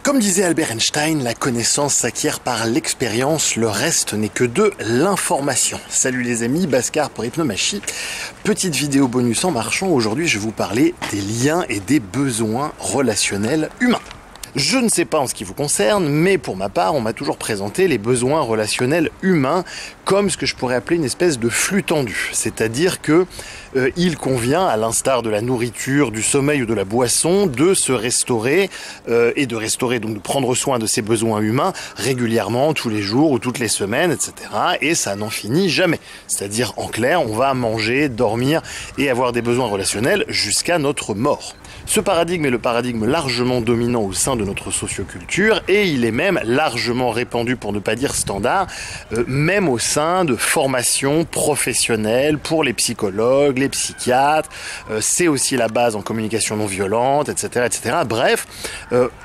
Comme disait Albert Einstein, la connaissance s'acquiert par l'expérience, le reste n'est que de l'information. Salut les amis, Bhaskar pour Hypnomachie. Petite vidéo bonus en marchant, aujourd'hui je vais vous parler des liens et des besoins relationnels humains. Je ne sais pas en ce qui vous concerne, mais pour ma part, on m'a toujours présenté les besoins relationnels humains comme ce que je pourrais appeler une espèce de flux tendu. C'est-à-dire que il convient, à l'instar de la nourriture, du sommeil ou de la boisson, de se restaurer et de restaurer, donc de prendre soin de ses besoins humains régulièrement, tous les jours ou toutes les semaines, etc. Et ça n'en finit jamais. C'est-à-dire, en clair, on va manger, dormir et avoir des besoins relationnels jusqu'à notre mort. Ce paradigme est le paradigme largement dominant au sein de notre socioculture et il est même largement répandu, pour ne pas dire standard, même au sein de formations professionnelles pour les psychologues, les psychiatres. C'est aussi la base en communication non violente, etc., etc. Bref,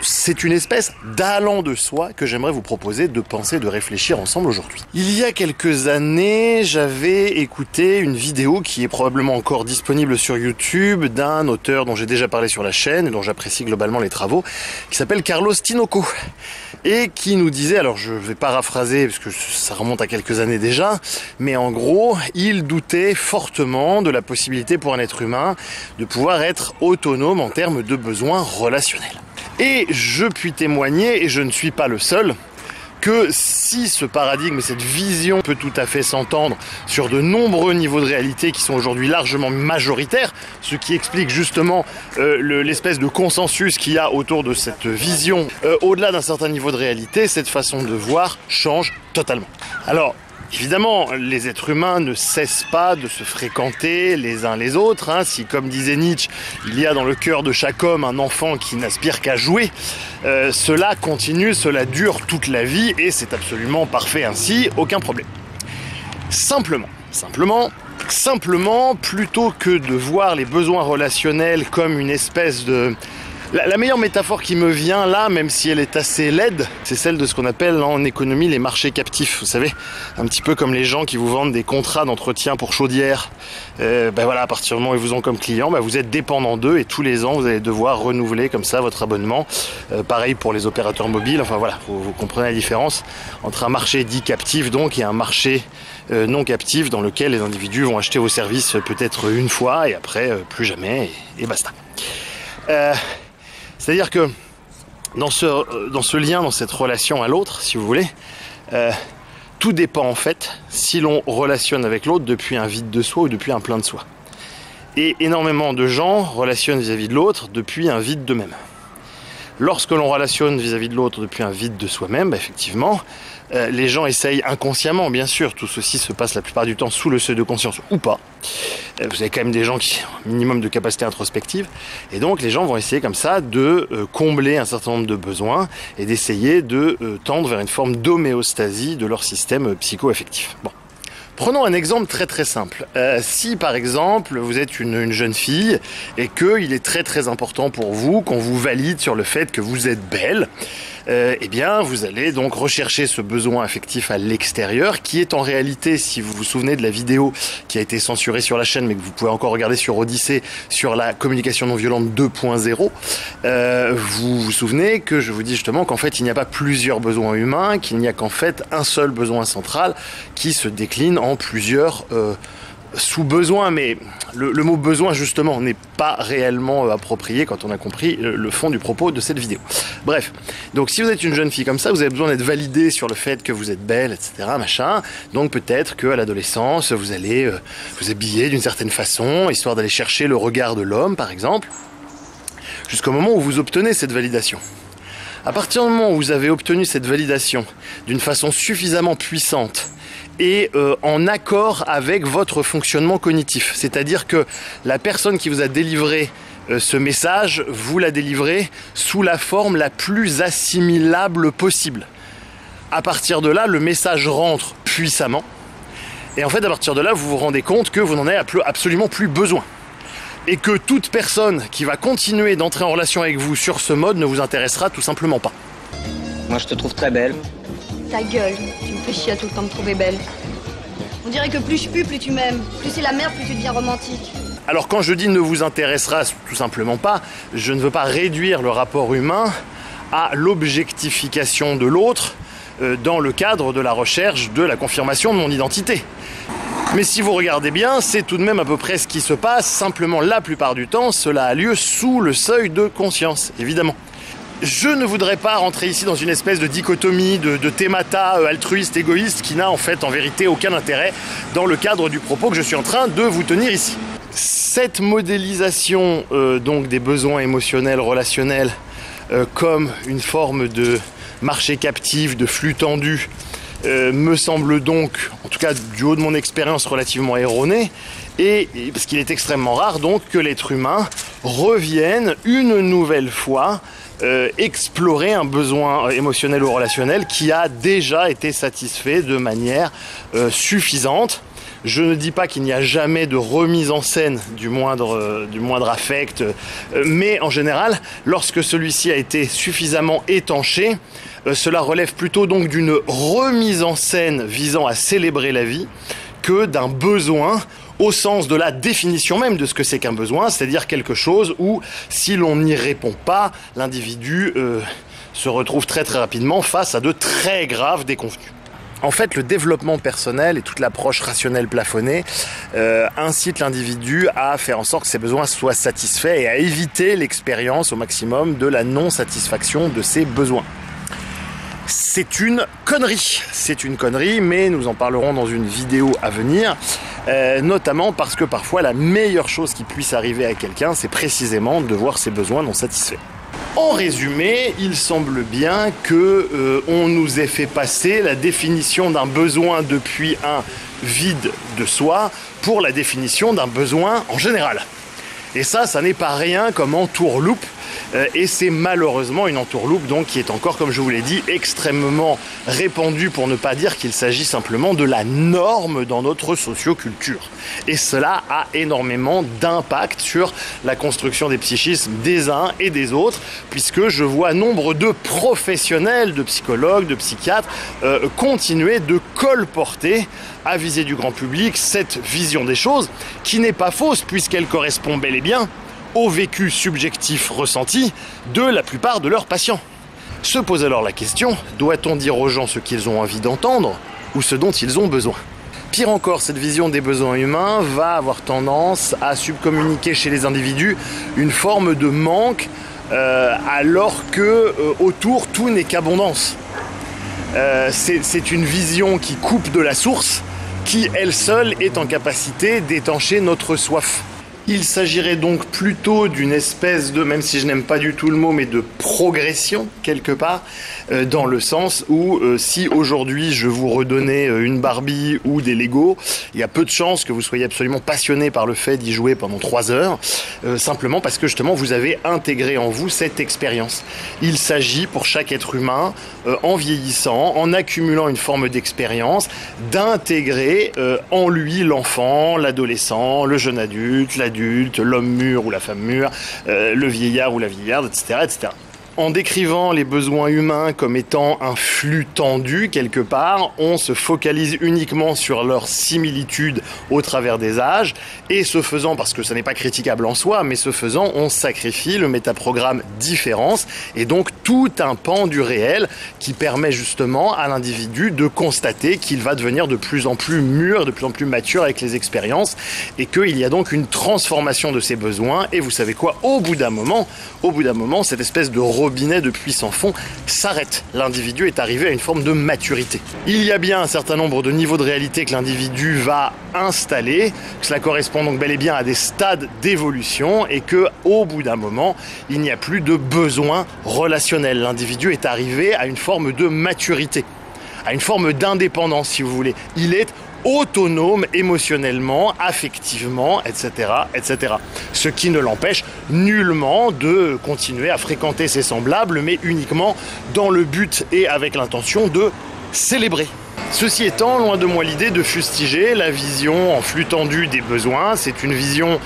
c'est une espèce d'allant de soi que j'aimerais vous proposer de penser, de réfléchir ensemble aujourd'hui. Il y a quelques années, j'avais écouté une vidéo qui est probablement encore disponible sur YouTube d'un auteur dont j'ai déjà parlé sur la chaîne et dont j'apprécie globalement les travaux, qui s'appelle Carlos Tinoco et qui nous disait, alors je vais paraphraser parce que ça remonte à quelques années déjà, mais en gros, il doutait fortement de la possibilité pour un être humain de pouvoir être autonome en termes de besoins relationnels. Et je puis témoigner, et je ne suis pas le seul, que si ce paradigme et cette vision peut tout à fait s'entendre sur de nombreux niveaux de réalité qui sont aujourd'hui largement majoritaires, ce qui explique justement l'espèce de consensus qu'il y a autour de cette vision, au-delà d'un certain niveau de réalité, cette façon de voir change totalement. Alors, évidemment, les êtres humains ne cessent pas de se fréquenter les uns les autres. Si, comme disait Nietzsche, il y a dans le cœur de chaque homme un enfant qui n'aspire qu'à jouer, cela continue, cela dure toute la vie et c'est absolument parfait ainsi, aucun problème. Simplement, plutôt que de voir les besoins relationnels comme une espèce de... La meilleure métaphore qui me vient là, même si elle est assez laide, c'est celle de ce qu'on appelle en économie les marchés captifs. Vous savez, un petit peu comme les gens qui vous vendent des contrats d'entretien pour chaudière. Voilà, à partir du moment où ils vous ont comme client, vous êtes dépendant d'eux et tous les ans vous allez devoir renouveler comme ça votre abonnement. Pareil pour les opérateurs mobiles. Enfin voilà, vous comprenez la différence entre un marché dit captif donc et un marché non captif dans lequel les individus vont acheter vos services peut-être une fois et après plus jamais et basta. C'est-à-dire que dans ce lien, dans cette relation à l'autre, si vous voulez, tout dépend en fait si l'on relationne avec l'autre depuis un vide de soi ou depuis un plein de soi. Et énormément de gens relationnent vis-à-vis de l'autre depuis un vide d'eux-mêmes. Lorsque l'on relationne vis-à-vis de l'autre depuis un vide de soi-même, effectivement, les gens essayent inconsciemment, bien sûr, tout ceci se passe la plupart du temps sous le seuil de conscience ou pas. Vous avez quand même des gens qui ont un minimum de capacité introspective, et donc les gens vont essayer comme ça de combler un certain nombre de besoins et d'essayer de tendre vers une forme d'homéostasie de leur système psycho-affectif. Bon. Prenons un exemple très très simple. Si par exemple vous êtes une jeune fille et qu'il est très très important pour vous qu'on vous valide sur le fait que vous êtes belle, eh bien vous allez donc rechercher ce besoin affectif à l'extérieur qui est en réalité, si vous vous souvenez de la vidéo qui a été censurée sur la chaîne mais que vous pouvez encore regarder sur Odyssée sur la communication non violente 2.0, vous vous souvenez que je vous dis justement qu'en fait il n'y a pas plusieurs besoins humains, qu'il n'y a qu'en fait un seul besoin central qui se décline en plusieurs sous-besoins, mais le mot besoin justement n'est pas réellement approprié quand on a compris le fond du propos de cette vidéo. Bref, donc si vous êtes une jeune fille comme ça, vous avez besoin d'être validée sur le fait que vous êtes belle, etc. machin. Donc peut-être qu'à l'adolescence, vous allez vous habiller d'une certaine façon, histoire d'aller chercher le regard de l'homme, par exemple, jusqu'au moment où vous obtenez cette validation. À partir du moment où vous avez obtenu cette validation d'une façon suffisamment puissante et en accord avec votre fonctionnement cognitif, c'est-à-dire que la personne qui vous a délivré ce message, vous l'a délivré sous la forme la plus assimilable possible. À partir de là, le message rentre puissamment et en fait à partir de là, vous vous rendez compte que vous n'en avez absolument plus besoin. Et que toute personne qui va continuer d'entrer en relation avec vous sur ce mode ne vous intéressera tout simplement pas. Moi je te trouve très belle. Ta gueule, tu me fais chier à tout le temps me trouver belle. On dirait que plus je pue, plus tu m'aimes. Plus c'est la merde, plus tu deviens romantique. Alors quand je dis ne vous intéressera tout simplement pas, je ne veux pas réduire le rapport humain à l'objectification de l'autre dans le cadre de la recherche de la confirmation de mon identité. Mais si vous regardez bien, c'est tout de même à peu près ce qui se passe, simplement la plupart du temps, cela a lieu sous le seuil de conscience, évidemment. Je ne voudrais pas rentrer ici dans une espèce de dichotomie, de thémata altruiste, égoïste, qui n'a en fait, en vérité, aucun intérêt dans le cadre du propos que je suis en train de vous tenir ici. Cette modélisation donc des besoins émotionnels, relationnels, comme une forme de marché captif, de flux tendu, me semble donc, en tout cas du haut de mon expérience, relativement erronée, et parce qu'il est extrêmement rare donc que l'être humain revienne une nouvelle fois explorer un besoin émotionnel ou relationnel qui a déjà été satisfait de manière suffisante. Je ne dis pas qu'il n'y a jamais de remise en scène du moindre affect, mais en général, lorsque celui-ci a été suffisamment étanché, cela relève plutôt donc d'une remise en scène visant à célébrer la vie que d'un besoin au sens de la définition même de ce que c'est qu'un besoin, c'est-à-dire quelque chose où, si l'on n'y répond pas, l'individu se retrouve très très rapidement face à de très graves déconvenues. En fait, le développement personnel et toute l'approche rationnelle plafonnée incite l'individu à faire en sorte que ses besoins soient satisfaits et à éviter l'expérience au maximum de la non-satisfaction de ses besoins. C'est une connerie, mais nous en parlerons dans une vidéo à venir, notamment parce que parfois la meilleure chose qui puisse arriver à quelqu'un, c'est précisément de voir ses besoins non satisfaits. En résumé, il semble bien que on nous ait fait passer la définition d'un besoin depuis un vide de soi pour la définition d'un besoin en général. Et ça n'est pas rien comme entourloupe, et c'est malheureusement une entourloupe donc qui est encore, comme je vous l'ai dit, extrêmement répandue, pour ne pas dire qu'il s'agit simplement de la norme dans notre socioculture. Et cela a énormément d'impact sur la construction des psychismes des uns et des autres, puisque je vois nombre de professionnels, de psychologues, de psychiatres, continuer de colporter à viser du grand public cette vision des choses, qui n'est pas fausse, puisqu'elle correspond bel et bien au vécu subjectif ressenti de la plupart de leurs patients. Se pose alors la question, doit-on dire aux gens ce qu'ils ont envie d'entendre ou ce dont ils ont besoin ? Pire encore, cette vision des besoins humains va avoir tendance à subcommuniquer chez les individus une forme de manque, alors que autour tout n'est qu'abondance. C'est une vision qui coupe de la source, qui elle seule est en capacité d'étancher notre soif. Il s'agirait donc plutôt d'une espèce de, même si je n'aime pas du tout le mot, mais de progression quelque part, dans le sens où si aujourd'hui je vous redonnais une Barbie ou des Lego, il y a peu de chances que vous soyez absolument passionné par le fait d'y jouer pendant 3 heures, simplement parce que justement vous avez intégré en vous cette expérience. Il s'agit pour chaque être humain, en vieillissant, en accumulant une forme d'expérience, d'intégrer en lui l'enfant, l'adolescent, le jeune adulte, l'homme mûr ou la femme mûre, le vieillard ou la vieillarde, etc., etc. En décrivant les besoins humains comme étant un flux tendu quelque part, on se focalise uniquement sur leur similitude au travers des âges, et ce faisant, parce que ça n'est pas critiquable en soi, mais ce faisant, on sacrifie le métaprogramme différence, et donc tout un pan du réel qui permet justement à l'individu de constater qu'il va devenir de plus en plus mûr, de plus en plus mature avec les expériences, et qu'il y a donc une transformation de ses besoins, et vous savez quoi, au bout d'un moment, cette espèce de robinet de puits sans fond s'arrête. L'individu est arrivé à une forme de maturité. Il y a bien un certain nombre de niveaux de réalité que l'individu va installer, que cela correspond donc bel et bien à des stades d'évolution et que, au bout d'un moment, il n'y a plus de besoin relationnel. L'individu est arrivé à une forme de maturité, à une forme d'indépendance si vous voulez. Il est autonome émotionnellement, affectivement, etc., etc. Ce qui ne l'empêche nullement de continuer à fréquenter ses semblables, mais uniquement dans le but et avec l'intention de célébrer. Ceci étant, loin de moi l'idée de fustiger la vision en flux tendu des besoins. C'est une vision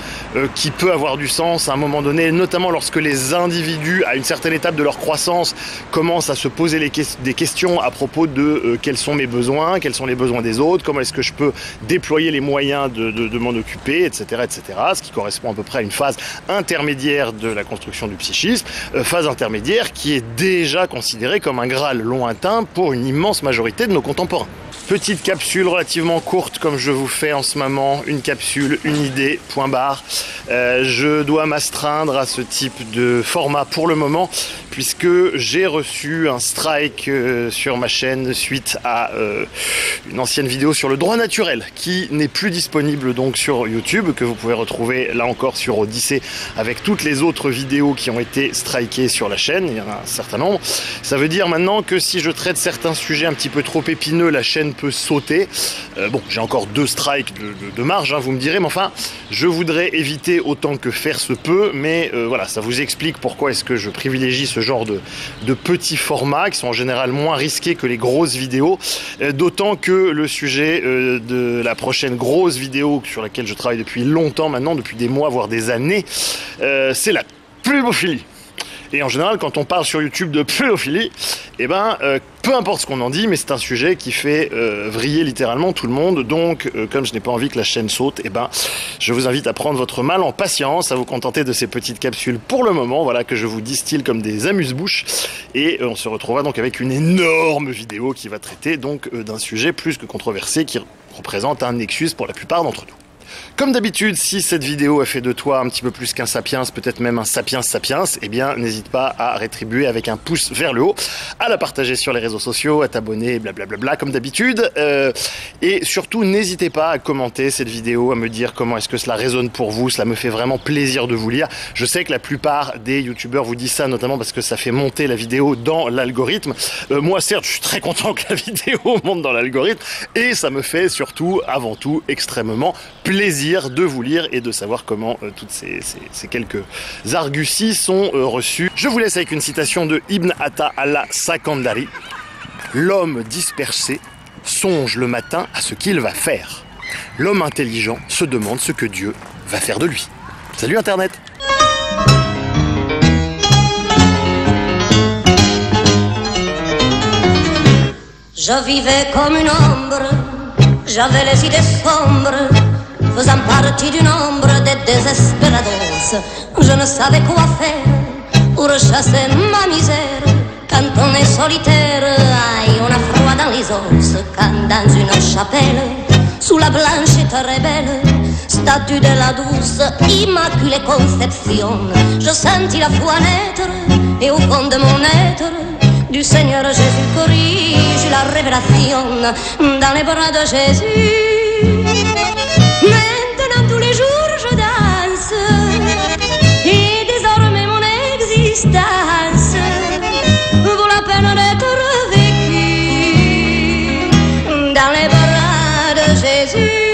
qui peut avoir du sens à un moment donné, notamment lorsque les individus, à une certaine étape de leur croissance, commencent à se poser des questions à propos de quels sont mes besoins, quels sont les besoins des autres, comment est-ce que je peux déployer les moyens de m'en occuper, etc., etc. Ce qui correspond à peu près à une phase intermédiaire de la construction du psychisme, phase intermédiaire qui est déjà considérée comme un Graal lointain pour une immense majorité de nos contemporains. Petite capsule relativement courte comme je vous fais en ce moment, une capsule, une idée, point barre. Je dois m'astreindre à ce type de format pour le moment puisque j'ai reçu un strike sur ma chaîne suite à une ancienne vidéo sur le droit naturel qui n'est plus disponible donc sur YouTube, que vous pouvez retrouver là encore sur Odyssée avec toutes les autres vidéos qui ont été strikées sur la chaîne, il y en a un certain nombre. Ça veut dire maintenant que si je traite certains sujets un petit peu trop épineux, la chaîne peut sauter. Bon, j'ai encore 2 strikes de marge, hein, vous me direz, mais enfin, je voudrais éviter autant que faire se peut, mais voilà, ça vous explique pourquoi est-ce que je privilégie ce genre de petits formats qui sont en général moins risqués que les grosses vidéos, d'autant que le sujet de la prochaine grosse vidéo sur laquelle je travaille depuis longtemps maintenant, depuis des mois, voire des années, c'est la pédophilie. Et en général, quand on parle sur YouTube de pédophilie, eh ben, peu importe ce qu'on en dit, mais c'est un sujet qui fait vriller littéralement tout le monde. Donc, comme je n'ai pas envie que la chaîne saute, eh ben, je vous invite à prendre votre mal en patience, à vous contenter de ces petites capsules pour le moment, voilà, que je vous distille comme des amuse-bouches. Et on se retrouvera donc avec une énorme vidéo qui va traiter donc d'un sujet plus que controversé, qui représente un nexus pour la plupart d'entre nous. Comme d'habitude, si cette vidéo a fait de toi un petit peu plus qu'un sapiens, peut-être même un sapiens sapiens, eh bien n'hésite pas à rétribuer avec un pouce vers le haut, à la partager sur les réseaux sociaux, à t'abonner, blablabla, comme d'habitude. Et surtout, n'hésitez pas à commenter cette vidéo, à me dire comment est-ce que cela résonne pour vous, cela me fait vraiment plaisir de vous lire. Je sais que la plupart des youtubeurs vous disent ça, notamment parce que ça fait monter la vidéo dans l'algorithme. Moi, certes, je suis très content que la vidéo monte dans l'algorithme, et ça me fait surtout, avant tout, extrêmement plaisir de vous lire et de savoir comment toutes ces quelques arguties sont reçues. Je vous laisse avec une citation de Ibn Atta al-Sakandari. L'homme dispersé songe le matin à ce qu'il va faire. L'homme intelligent se demande ce que Dieu va faire de lui. Salut Internet! Je vivais comme une ombre, j'avais les idées sombres, faisant partie du nombre des désespérados. Je ne savais quoi faire pour chasser ma misère. Quand on est solitaire, aïe, on a froid dans les os. Quand dans une chapelle, sous la blanche et très belle statue de la douce Immaculée Conception, je sentis la foi naître, et au fond de mon être, du Seigneur Jésus corrige la révélation dans les bras de Jésus. Maintenant tous les jours je danse, et désormais mon existence vaut la peine d'être vécue dans les bras de Jésus.